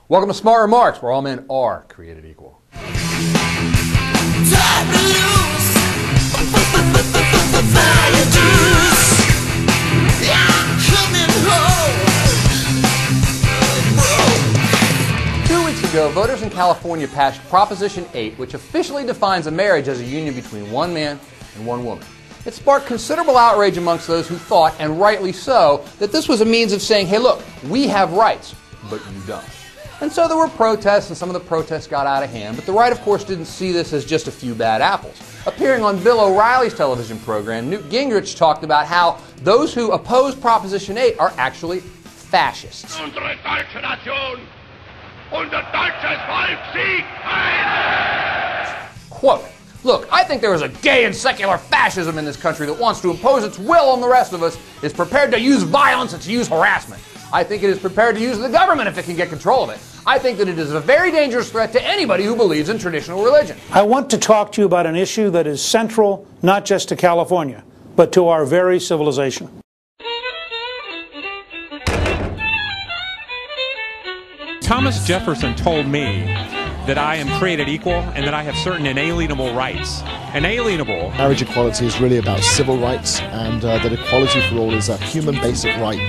Welcome to Smart Remarks, where all men are created equal. Ago, voters in California passed Proposition 8, which officially defines a marriage as a union between one man and one woman. It sparked considerable outrage amongst those who thought, and rightly so, that this was a means of saying, hey look, we have rights, but you don't. And so there were protests, and some of the protests got out of hand, but the right, of course, didn't see this as just a few bad apples. Appearing on Bill O'Reilly's television program, Newt Gingrich talked about how those who oppose Proposition 8 are actually fascists. Quote, look, I think there is a gay and secular fascism in this country that wants to impose its will on the rest of us, is prepared to use violence and to use harassment. I think it is prepared to use the government if it can get control of it. I think that it is a very dangerous threat to anybody who believes in traditional religion. I want to talk to you about an issue that is central not just to California, but to our very civilization. Thomas Jefferson told me that I am created equal and that I have certain inalienable rights. Inalienable. Marriage equality is really about civil rights, and that equality for all is a human basic right.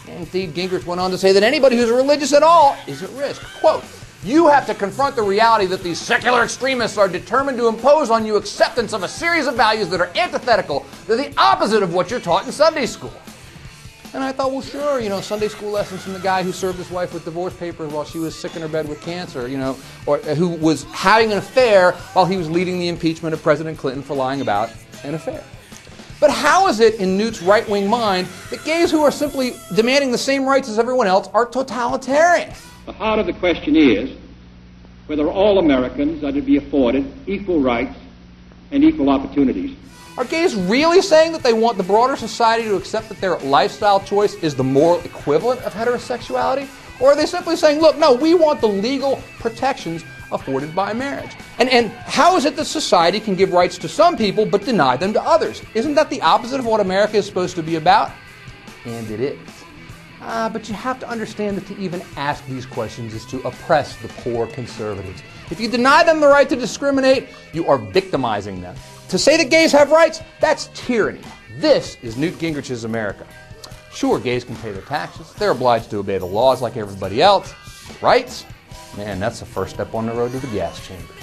Indeed, Gingrich went on to say that anybody who's religious at all is at risk. Quote, you have to confront the reality that these secular extremists are determined to impose on you acceptance of a series of values that are antithetical. They're the opposite of what you're taught in Sunday school. And I thought, well, sure, you know, Sunday school lessons from the guy who served his wife with divorce papers while she was sick in her bed with cancer, you know, or who was having an affair while he was leading the impeachment of President Clinton for lying about an affair. But how is it in Newt's right-wing mind that gays who are simply demanding the same rights as everyone else are totalitarian? The heart of the question is whether all Americans are to be afforded equal rights and equal opportunities. Are gays really saying that they want the broader society to accept that their lifestyle choice is the moral equivalent of heterosexuality? Or are they simply saying, look, no, we want the legal protections afforded by marriage? And how is it that society can give rights to some people but deny them to others? Isn't that the opposite of what America is supposed to be about? And it is. But you have to understand that to even ask these questions is to oppress the poor conservatives. If you deny them the right to discriminate, you are victimizing them. To say that gays have rights, that's tyranny. This is Newt Gingrich's America. Sure, gays can pay their taxes. They're obliged to obey the laws like everybody else. Rights? Man, that's the first step on the road to the gas chamber.